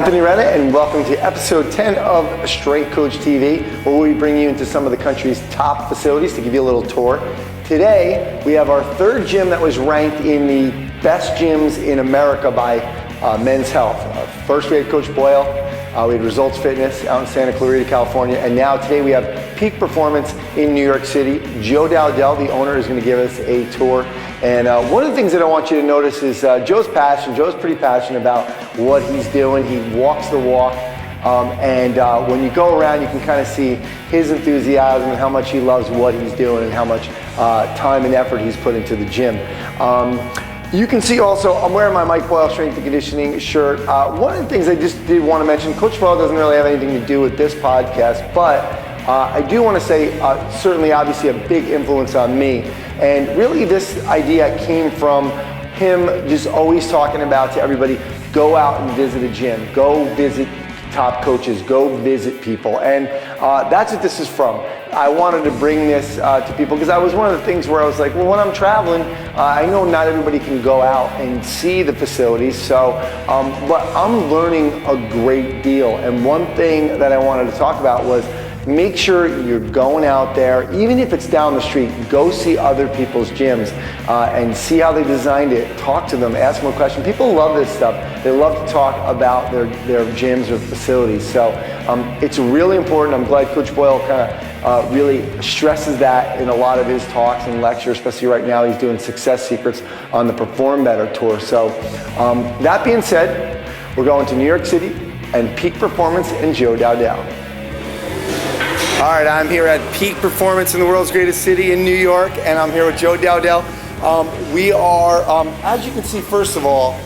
Anthony Renna, and welcome to episode 10 of Strength Coach TV, where we bring you into some of the country's top facilities to give you a little tour. Today, we have our third gym that was ranked in the best gyms in America by Men's Health. First, we had Coach Boyle. We had Results Fitness out in Santa Clarita, California. And now today we have Peak Performance in New York City. Joe Dowdell, the owner, is going to give us a tour. And one of the things that I want you to notice is Joe's passion. Joe's pretty passionate about what he's doing. He walks the walk. And when you go around, you can kind of see his enthusiasm and how much he loves what he's doing and how much time and effort he's put into the gym. You can see also, I'm wearing my Mike Boyle Strength and Conditioning shirt. One of the things I just did want to mention, Coach Boyle doesn't really have anything to do with this podcast, but I do want to say, certainly obviously a big influence on me. And really this idea came from him just always talking about to everybody, go out and visit a gym, go visit top coaches, go visit people. And that's what this is from. I wanted to bring this to people because that was one of the things where I was like, well, when I'm traveling, I know not everybody can go out and see the facilities, so, but I'm learning a great deal. And one thing that I wanted to talk about was make sure you're going out there, even if it's down the street, go see other people's gyms and see how they designed it. Talk to them, ask them a question. People love this stuff. They love to talk about their gyms or facilities. So it's really important. I'm glad Coach Boyle kind of really stresses that in a lot of his talks and lectures, especially right now he's doing Success Secrets on the Perform Better tour. So that being said, we're going to New York City and Peak Performance and Joe Dowdell. All right, I'm here at Peak Performance in the world's greatest city in New York, and I'm here with Joe Dowdell. We are, as you can see, first of all,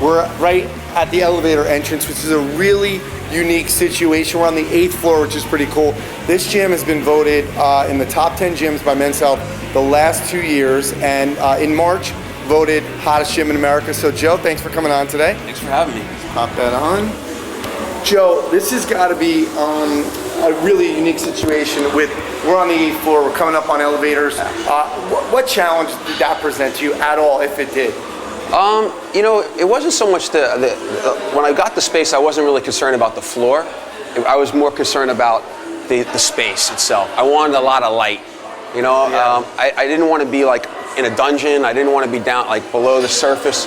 we're right at the elevator entrance, which is a really unique situation. We're on the 8th floor, which is pretty cool. This gym has been voted in the top 10 gyms by Men's Health the last 2 years, and in March, voted hottest gym in America. So Joe, thanks for coming on today. Thanks for having me. Pop that on. Joe, this has got to be a really unique situation with, we're on the 8th floor, we're coming up on elevators. What challenge did that present to you at all, if it did? You know, it wasn't so much when I got the space, I wasn't really concerned about the floor. I was more concerned about the space itself. I wanted a lot of light. You know, yeah. I didn't want to be like in a dungeon. I didn't want to be down like below the surface.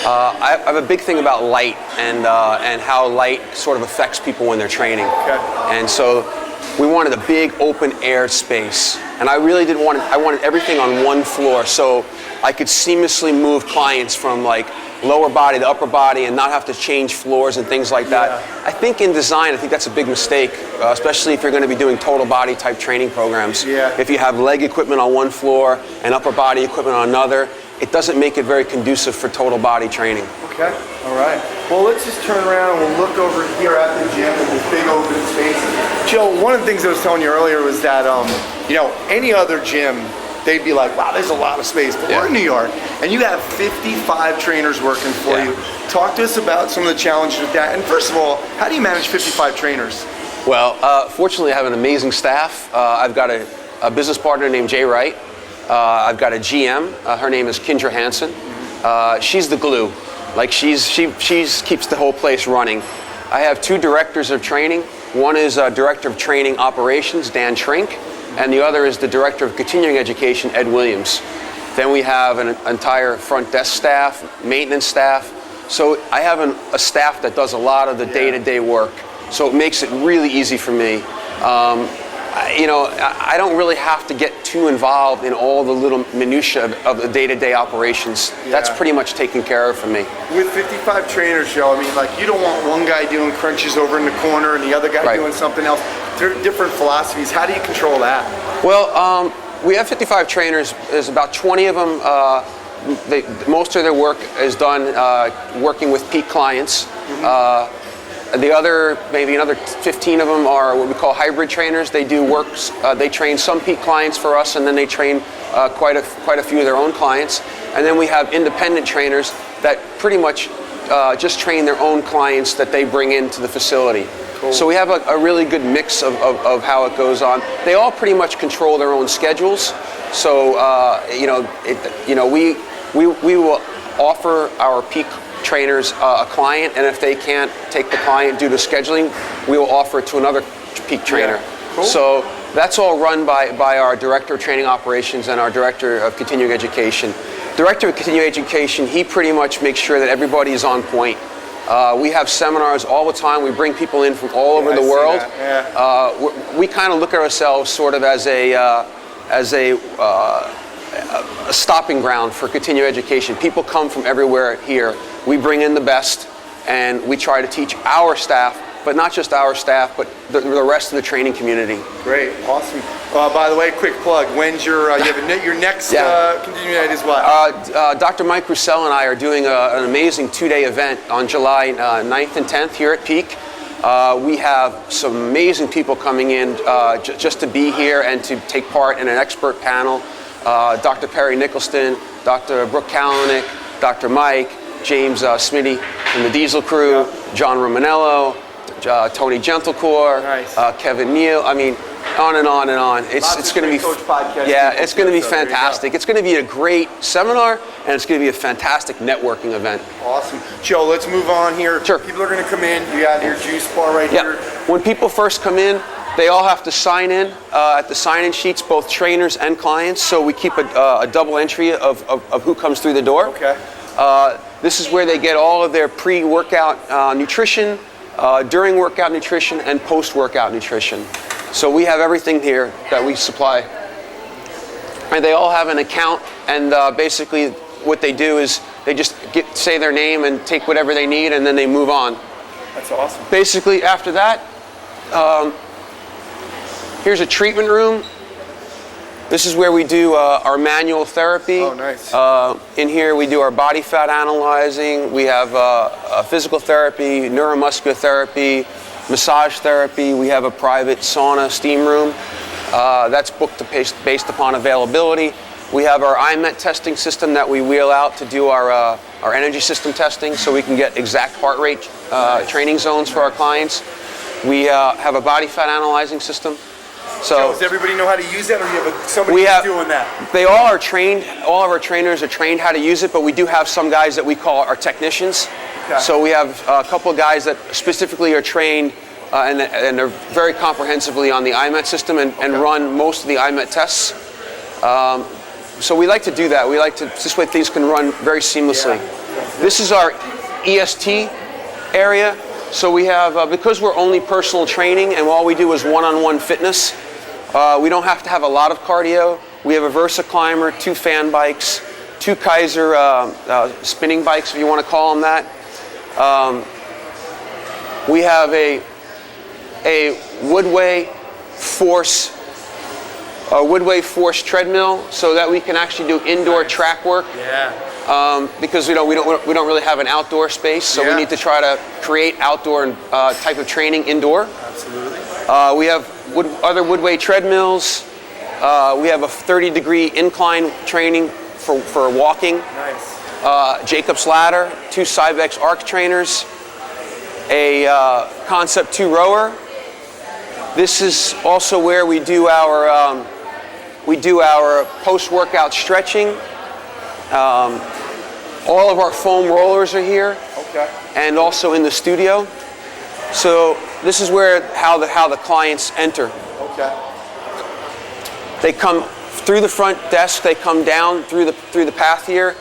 I have a big thing about light and how light sort of affects people when they're training. Okay. And so we wanted a big open air space. And I really didn't want it, I wanted everything on one floor so I could seamlessly move clients from like lower body to upper body and not have to change floors and things like that. Yeah. I think in design, I think that's a big mistake, especially if you're going to be doing total body type training programs. Yeah. If you have leg equipment on one floor and upper body equipment on another, it doesn't make it very conducive for total body training. Okay, all right. Well, let's just turn around and we'll look over here at the gym in this big open space. Joe, one of the things I was telling you earlier was that, you know, any other gym, they'd be like, wow, there's a lot of space. But we're in New York, and you have 55 trainers working for you. Talk to us about some of the challenges with that. And first of all, how do you manage 55 trainers? Well, fortunately, I have an amazing staff. I've got a business partner named Jay Wright. I've got a GM. Her name is Kendra Hansen. She's the glue. Like she keeps the whole place running. I have 2 directors of training. One is Director of Training Operations, Dan Trink, and the other is the Director of Continuing Education, Ed Williams. Then we have an entire front desk staff, maintenance staff. So I have a staff that does a lot of the day-to-day work. So it makes it really easy for me. You know, I don't really have to get too involved in all the little minutiae of the day-to-day operations. Yeah. That's pretty much taken care of for me. With 55 trainers, Joe, I mean, like, you don't want one guy doing crunches over in the corner and the other guy doing something else. They're different philosophies. How do you control that? Well, we have 55 trainers. There's about 20 of them. Most of their work is done working with peak clients. Mm-hmm. The other, maybe another 15 of them are what we call hybrid trainers. They do works, they train some peak clients for us, and then they train quite a few of their own clients. And then we have independent trainers that pretty much just train their own clients that they bring into the facility. Cool. So we have a really good mix of how it goes on. They all pretty much control their own schedules. So we will offer our peak trainers a client, and if they can't take the client due to scheduling, we will offer it to another peak trainer. Yeah. Cool. So that's all run by our Director of Training Operations and our Director of Continuing Education. Director of Continuing Education, he pretty much makes sure that everybody is on point. We have seminars all the time. We bring people in from all over the world. Yeah. We kind of look at ourselves sort of as a stopping ground for continuing education. People come from everywhere here. We bring in the best, and we try to teach our staff, but not just our staff, but the rest of the training community. Great, awesome. By the way, quick plug. When's your you have your next continuing ed is what? Dr. Mike Roussel and I are doing an amazing 2-day event on July 9th and 10th here at Peak. We have some amazing people coming in just to be here and to take part in an expert panel. Dr. Perry Nicholson, Dr. Brooke Kalanick, Dr. Mike, James Smitty from the Diesel Crew, John Romanello, Tony Gentlecore, nice. Kevin Neal. I mean, on and on and on. It's going to be it's going to be fantastic. It's going to be a great seminar, and it's going to be a fantastic networking event. Awesome. Joe, let's move on here. Sure. People are going to come in. You got your juice bar right here. When people first come in, they all have to sign in at the sign-in sheets, both trainers and clients. So we keep a double entry of who comes through the door. Okay. This is where they get all of their pre-workout nutrition, during workout nutrition, and post-workout nutrition. So we have everything here that we supply. And they all have an account, and basically what they do is they just say their name and take whatever they need, and then they move on. That's awesome. Basically, after that, here's a treatment room. This is where we do our manual therapy. Oh, nice. In here we do our body fat analyzing. We have physical therapy, neuromuscular therapy, massage therapy. We have a private sauna steam room. That's booked based upon availability. We have our IMET testing system that we wheel out to do our energy system testing, so we can get exact heart rate training zones for our clients. We have a body fat analyzing system. So does everybody know how to use that, or you have somebody who's doing that? They all are trained. All of our trainers are trained how to use it, but we do have some guys that we call our technicians. Okay. So we have a couple of guys that specifically are trained and are very comprehensively on the IMET system and run most of the IMET tests. So we like to do that. We like to, this way things can run very seamlessly. Yeah. This is our EST area. So we have, because we're only personal training and all we do is one-on-one fitness, we don't have to have a lot of cardio. We have a Versa Climber, 2 fan bikes, 2 Kaiser spinning bikes, if you want to call them that. We have a Woodway Force treadmill, so that we can actually do indoor track work. Yeah. Because we don't really have an outdoor space, so we need to try to create outdoor type of training indoor. Absolutely. We have other Woodway treadmills. We have a 30-degree incline training for walking. Nice. Jacob's ladder, 2 Cybex arc trainers, a Concept 2 rower. This is also where we do our post-workout stretching. All of our foam rollers are here, and also in the studio. So this is where how the clients enter. Okay. They come through the front desk. They come down through the path here,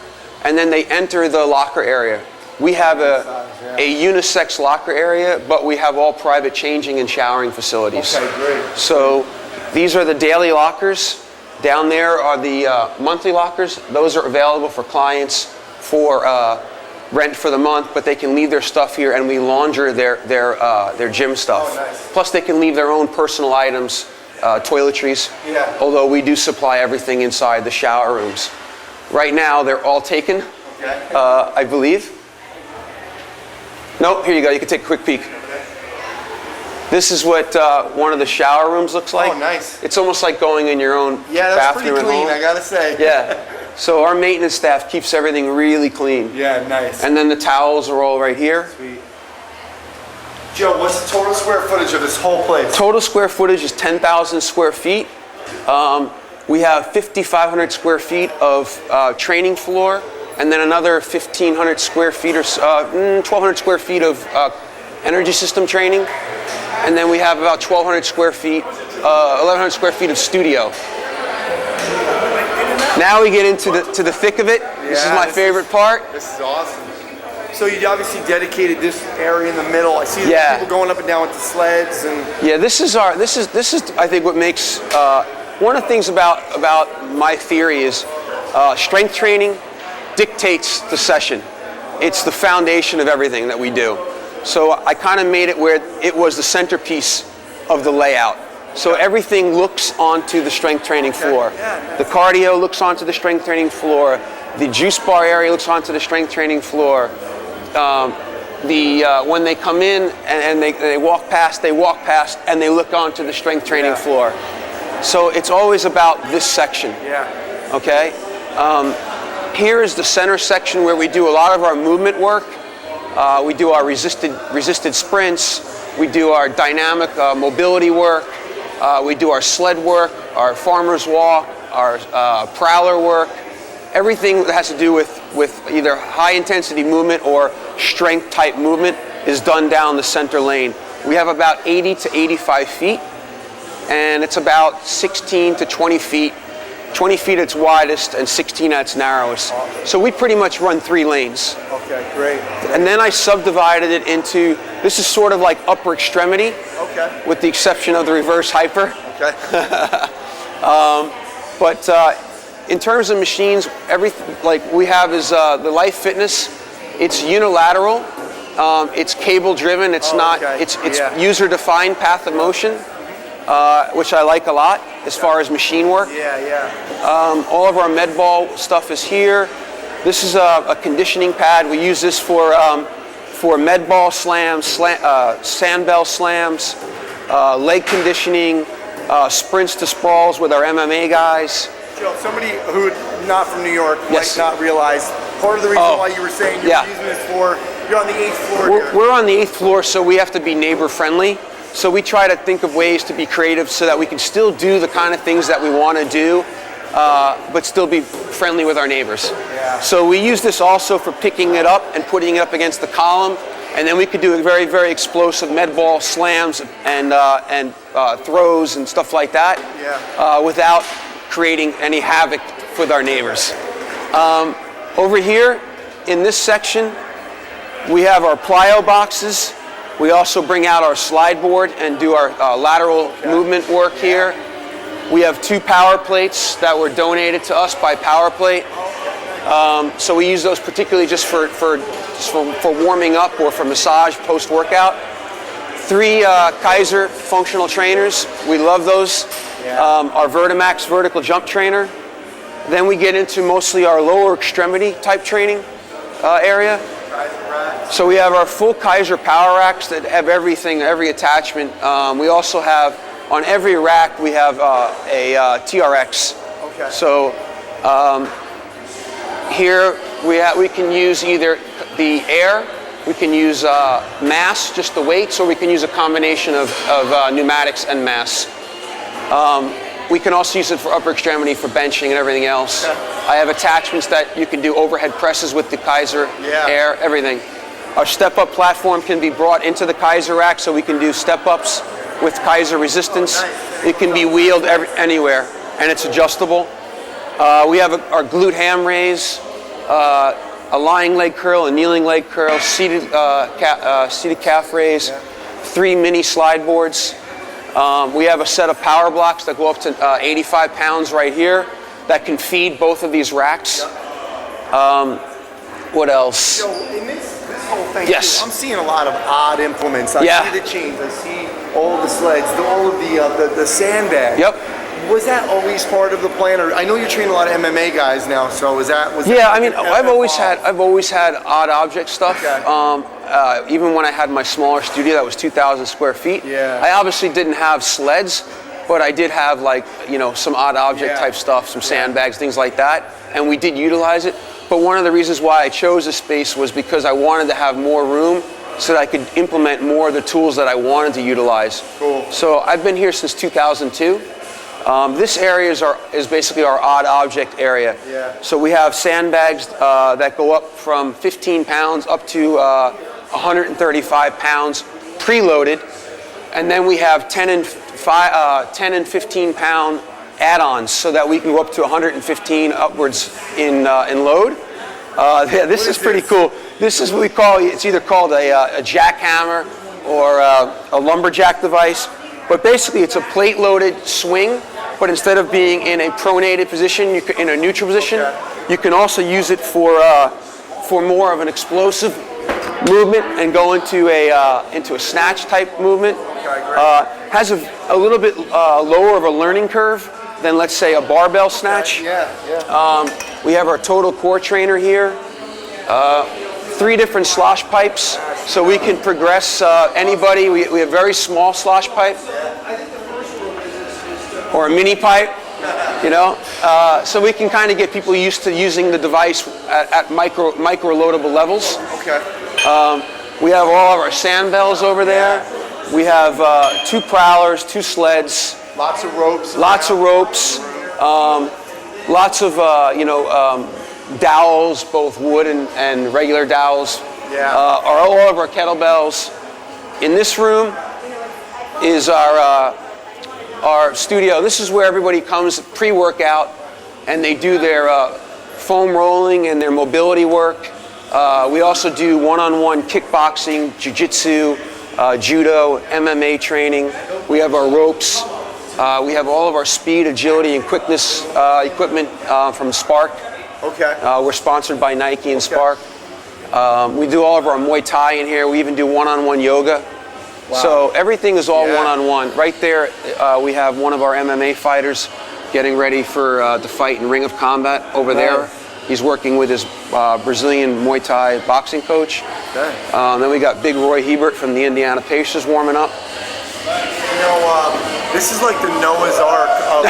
and then they enter the locker area. We have a unisex locker area, but we have all private changing and showering facilities. Okay, great. So these are the daily lockers. Down there are the monthly lockers. Those are available for clients for rent for the month, but they can leave their stuff here, and we launder their gym stuff. Oh, nice. Plus, they can leave their own personal items, toiletries. Yeah. Although we do supply everything inside the shower rooms. Right now, they're all taken. Okay. I believe. Nope. Here you go. You can take a quick peek. This is what one of the shower rooms looks like. Oh, nice. It's almost like going in your own that's bathroom pretty clean, at home. I gotta say. Yeah. So our maintenance staff keeps everything really clean. Yeah, nice. And then the towels are all right here. Sweet. Joe, what's the total square footage of this whole place? Total square footage is 10,000 square feet. We have 5,500 square feet of training floor and then another 1,500 square feet or 1,200 square feet of energy system training, and then we have about 1,200 square feet, 1,100 square feet of studio. Now we get into the thick of it. This is my favorite part. This is awesome. So you obviously dedicated this area in the middle. I see people going up and down with the sleds and. Yeah, this is I think what makes one of the things about my theory is strength training dictates the session. It's the foundation of everything that we do. So I kind of made it where it was the centerpiece of the layout. So everything looks onto the strength training floor. The cardio looks onto the strength training floor. The juice bar area looks onto the strength training floor. When they come in and they walk past, and they look onto the strength training floor. So it's always about this section. Okay. Here is the center section where we do a lot of our movement work. We do our resisted sprints. We do our dynamic mobility work. We do our sled work, our farmer's walk, our prowler work. Everything that has to do with either high intensity movement or strength type movement is done down the center lane. We have about 80 to 85 feet, and it's about 16 to 20 feet. 20 feet at its widest and 16 at its narrowest. So we pretty much run 3 lanes. Okay, great. And then I subdivided it into, this is sort of like upper extremity, with the exception of the reverse hyper. Okay. But in terms of machines, everything like we have is the Life Fitness. It's unilateral. It's cable driven. It's it's user defined path of motion, which I like a lot as far as machine work. All of our med ball stuff is here. This is a conditioning pad. We use this for med ball slams, sandbell slams, leg conditioning, sprints to sprawls with our MMA guys. Joe, somebody who not from New York might not realize part of the reason why you were saying you're using this for, you're on the 8th floor here. We're on the 8th floor, so we have to be neighbor friendly. So we try to think of ways to be creative so that we can still do the kind of things that we want to do, but still be friendly with our neighbors. So we use this also for picking it up and putting it up against the column, and then we could do very, very explosive med ball slams and throws and stuff like that without creating any havoc with our neighbors. Over here in this section, we have our plyo boxes. We also bring out our slide board and do our lateral movement work here. We have 2 power plates that were donated to us by Power Plate. So we use those particularly just for warming up or for massage post-workout. 3 Kaiser functional trainers. We love those. Our Vertimax vertical jump trainer. Then we get into mostly our lower extremity type training area. So we have our full Kaiser power racks that have everything, every attachment. We also have, on every rack, we have a TRX. So here we can use either the air, we can use mass, just the weights, or we can use a combination of pneumatics and mass. We can also use it for upper extremity, for benching and everything else. I have attachments that you can do overhead presses with the Kaiser air, everything. Our step-up platform can be brought into the Kaiser rack, so we can do step-ups with Kaiser resistance. It can be wheeled anywhere, and it's adjustable. We have our glute ham raise, a lying leg curl, a kneeling leg curl, seated calf raise, 3 mini slide boards. We have a set of power blocks that go up to 85 pounds right here that can feed both of these racks. What else? So in this whole thing, yes. I'm seeing a lot of odd implements. I see the chains, I see all of the sleds, all of the sandbags. Yep. Was that always part of the plan? Or I know you train a lot of MMA guys now, so was that? I mean, I've always had odd object stuff. Even when I had my smaller studio that was 2,000 square feet, I obviously didn't have sleds, but I did have some odd object type stuff, some sandbags, things like that, and we did utilize it. But one of the reasons why I chose this space was because I wanted to have more room so that I could implement more of the tools that I wanted to utilize. Cool. So I've been here since 2002. This area is basically our odd object area. Yeah. So we have sandbags that go up from 15 pounds up to 135 pounds preloaded. And then we have 10 and 15 pound add-ons so that we can go up to 115 upwards in load. Yeah, this is pretty cool. This is what we call, it's either called a jackhammer or a lumberjack device. But basically it's a plate-loaded swing, but instead of being in a pronated position, in a neutral position, you can also use it for more of an explosive movement and go into a snatch type movement. Has a little bit lower of a learning curve than, let's say, a barbell snatch. We have our total core trainer here. 3 different slosh pipes, so we can progress anybody. We have very small slosh pipe or a mini pipe, so we can kind of get people used to using the device at micro loadable levels. We have all of our sand bells over there. We have 2 prowlers, 2 sleds. Lots of ropes. Lots of ropes. Lots of dowels, both wood and regular dowels. Are all of our kettlebells. In this room is our studio. This is where everybody comes pre-workout and they do their foam rolling and their mobility work. We also do one-on-one kickboxing, jiu-jitsu, judo, MMA training. We have our ropes. We have all of our speed, agility, and quickness equipment from Spark. We're sponsored by Nike and Spark. We do all of our Muay Thai in here. We even do one-on-one yoga. So everything is all one-on-one. Right there, we have one of our MMA fighters getting ready to fight in Ring of Combat over there. He's working with his Brazilian Muay Thai boxing coach. Then we got Big Roy Hebert from the Indiana Pacers warming up. This is like the Noah's Ark of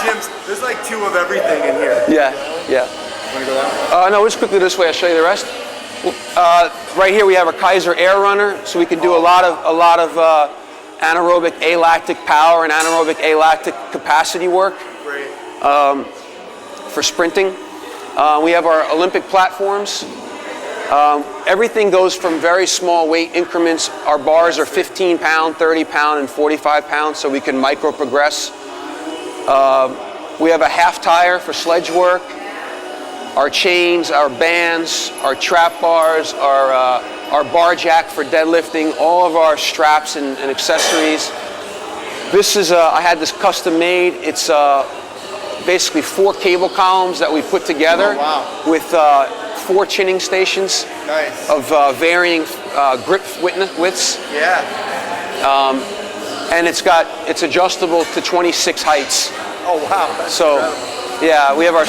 gyms. There's like 2 of everything in here. Yeah. Want to go that way? No, let's quickly this way. I'll show you the rest. Right here we have a Kaiser Air Runner, so we can do a lot of anaerobic alactic power and anaerobic alactic capacity work. Great. For sprinting. We have our Olympic platforms. Everything goes from very small weight increments. Our bars are 15 pound, 30 pound, and 45 pounds, so we can micro progress. We have a half tire for sledge work. Our chains, our bands, our trap bars, our bar jack for deadlifting, all of our straps and accessories. This is, I had this custom made. It's basically 4 cable columns that we put together with 4 chinning stations of varying grip widths. And it's adjustable to 26 heights. Oh wow! That's incredible. Yeah, we have our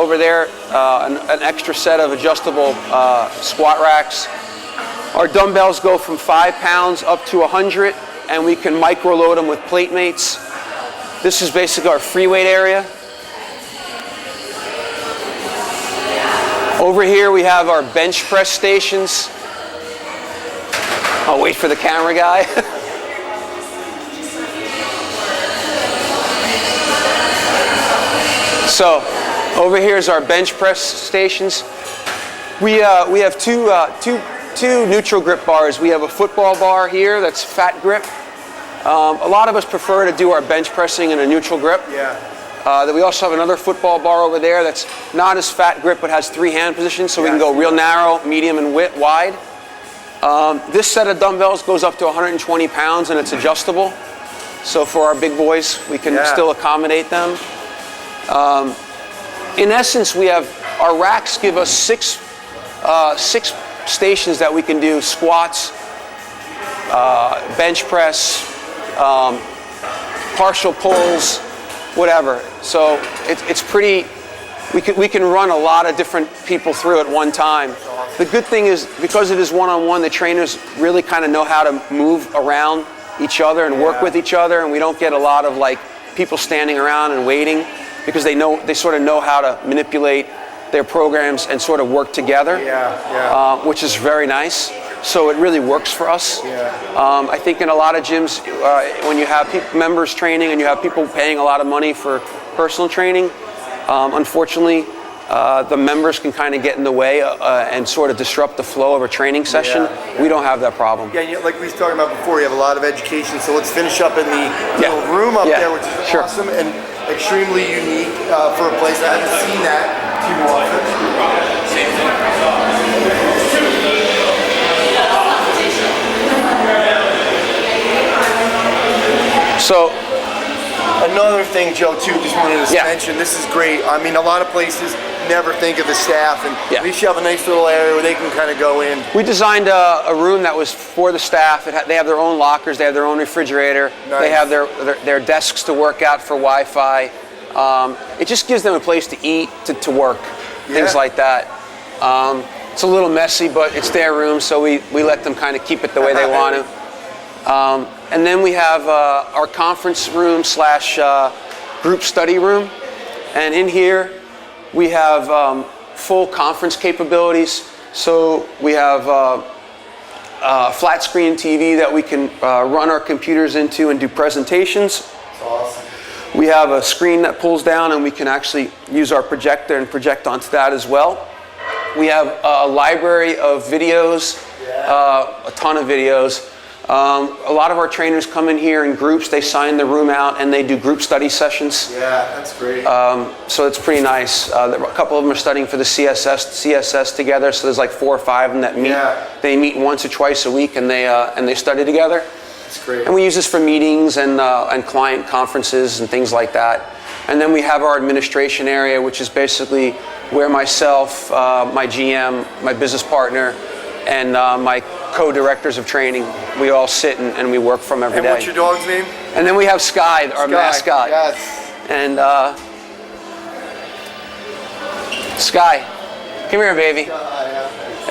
over there an extra set of adjustable squat racks. Our dumbbells go from 5 pounds up to 100, and we can micro load them with plate mates. This is basically our free weight area. Over here we have our bench press stations. I'll wait for the camera guy. So over here is our bench press stations. We have two neutral grip bars. We have a football bar here that's fat grip. A lot of us prefer to do our bench pressing in a neutral grip. Then we also have another football bar over there that's not as fat grip but has 3 hand positions, so we can go real narrow, medium, and wide. This set of dumbbells goes up to 120 pounds and it's adjustable. So for our big boys, we can still accommodate them. In essence, we have our racks give us 6 stations that we can do squats, bench press, partial pulls, whatever. So it's pretty. We can run a lot of different people through at one time. The good thing is because it is one-on-one, the trainers really kind of know how to move around each other and work with each other, and we don't get a lot of like people standing around and waiting because they sort of know how to manipulate their programs and sort of work together, which is very nice. so it really works for us. I think in a lot of gyms, when you have members training and you have people paying a lot of money for personal training, unfortunately, the members can kind of get in the way and sort of disrupt the flow of a training session. We don't have that problem. Yeah, like we was talking about before, you have a lot of education, so let's finish up in the little room up there, which is awesome and extremely unique for a place. I haven't seen that too often. So, another thing, Joe, too, just wanted to mention, this is great. I mean, a lot of places never think of the staff, and at least you have a nice little area where they can kind of go in. We designed a room that was for the staff. They have their own lockers, they have their own refrigerator, they have their desks to work out for Wi-Fi. It just gives them a place to eat, to work, things like that. It's a little messy, but it's their room, so we let them kind of keep it the way they want to. And then we have our conference room / group study room. And in here, we have full conference capabilities. So we have flat screen TV that we can run our computers into and do presentations. That's awesome. We have a screen that pulls down and we can actually use our projector and project onto that as well. We have a library of videos, a ton of videos. A lot of our trainers come in here in groups, they sign the room out and they do group study sessions. Yeah, that's great. So it's pretty nice. A couple of them are studying for the CSS together, so there's like 4 or 5 of them that meet. They meet once or twice a week and they study together. That's great. And we use this for meetings and client conferences and things like that. And then we have our administration area, which is basically where myself, my GM, my business partner, and my co-directors of training, we all sit and we work from every day. And what's your dog's name? And then we have Sky, our mascot. Yes. And Sky, come here, baby.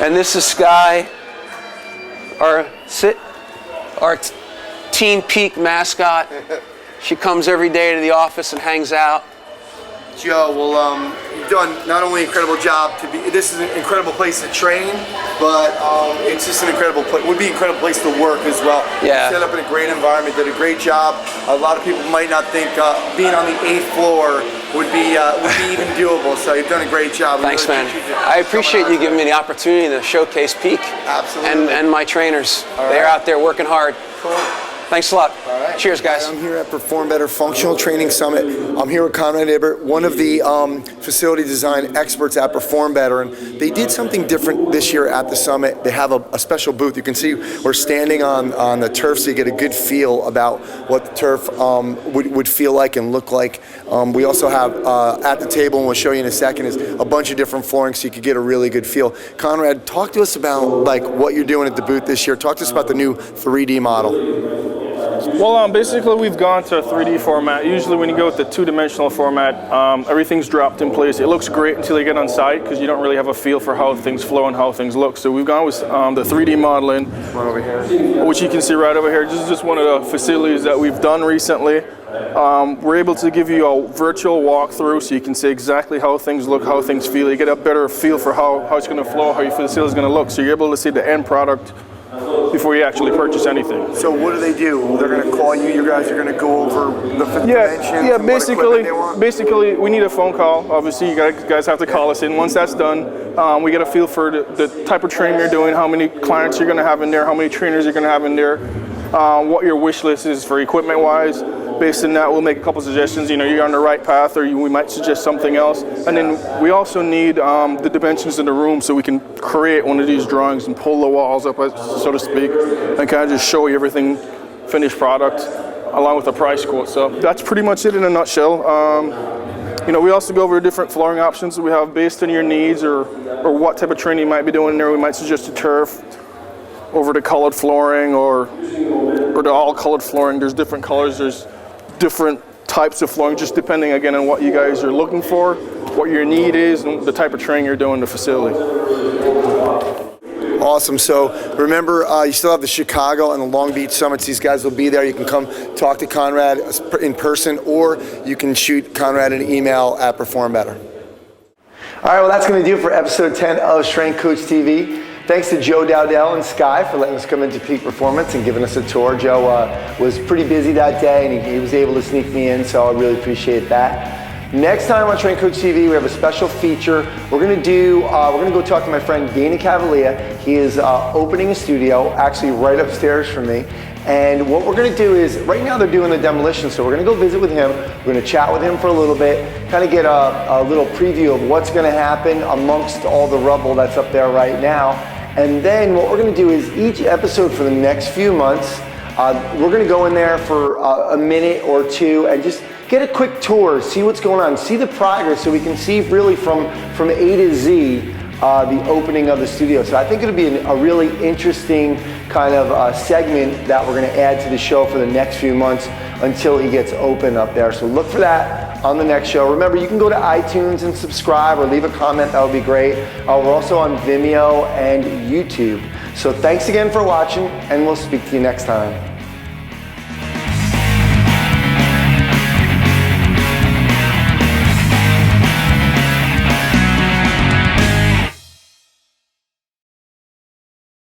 And this is Sky, our Teen Peak mascot. She comes every day to the office and hangs out. Joe, well, you've done not only an incredible job this is an incredible place to train, but it's just an incredible place. Would be an incredible place to work as well. Yeah. Set up in a great environment, did a great job. A lot of people might not think being on the 8th floor would be even doable. So you've done a great job. Thanks, man. I appreciate you giving me the opportunity to showcase Peak. Absolutely. And my trainers. They're out there working hard. Cool. Thanks a lot. All right. Cheers, guys. I'm here at Perform Better Functional Training Summit. I'm here with Conrad Ibert, one of the facility design experts at Perform Better, and they did something different this year at the summit. They have a special booth. You can see we're standing on the turf, so you get a good feel about what the turf would feel like and look like. We also have at the table, and we'll show you in a second, is a bunch of different flooring, so you could get a really good feel. Conrad, talk to us about what you're doing at the booth this year. Talk to us about the new 3D model. Well, basically we've gone to a 3D format. Usually when you go with the 2-dimensional format, everything's dropped in place. It looks great until you get on site because you don't really have a feel for how things flow and how things look. So we've gone with the 3D modeling, over here, which you can see right over here. This is just one of the facilities that we've done recently. We're able to give you a virtual walkthrough so you can see exactly how things look, how things feel. You get a better feel for how it's going to flow, how your facility is going to look. So you're able to see the end product before you actually purchase anything. So what do? They're going to call you. You guys are going to go over the dimensions. Yeah. And Basically, we need a phone call. Obviously, you guys have to call us in. Once that's done, we get a feel for the type of training you're doing, how many clients you're going to have in there, how many trainers you're going to have in there, what your wish list is for equipment-wise. Based on that, we'll make a couple suggestions. You're on the right path, or we might suggest something else. And then we also need the dimensions in the room so we can create one of these drawings and pull the walls up, so to speak, and kind of just show you everything, finished product, along with a price quote. So that's pretty much it in a nutshell. We also go over different flooring options that we have based on your needs or what type of training you might be doing in there. We might suggest a turf over the colored flooring or the all colored flooring. There's different colors. There's different types of flooring, just depending again on what you guys are looking for, what your need is, and the type of training you're doing in the facility. Awesome. So remember, you still have the Chicago and the Long Beach summits. These guys will be there. You can come talk to Conrad in person, or you can shoot Conrad an email at Perform Better. All right, well, that's going to do it for episode 10 of Strength Coach TV. Thanks to Joe Dowdell and Sky for letting us come into Peak Performance and giving us a tour. Joe was pretty busy that day and he was able to sneak me in, so I really appreciate that. Next time on Strength Coach TV, we have a special feature. We're gonna go talk to my friend Dana Cavalier. He is opening a studio, actually right upstairs from me. And what we're gonna do is, right now they're doing the demolition, so we're gonna go visit with him. We're gonna chat with him for a little bit, kind of get a little preview of what's gonna happen amongst all the rubble that's up there right now. And then what we're gonna do is each episode for the next few months, we're gonna go in there for a minute or two and just get a quick tour, see what's going on, see the progress so we can see really from A to Z the opening of the studio. So I think it'll be a really interesting kind of segment that we're gonna add to the show for the next few months until he gets open up there. So look for that on the next show. Remember, you can go to iTunes and subscribe or leave a comment, that would be great. We're also on Vimeo and YouTube. So thanks again for watching, and we'll speak to you next time.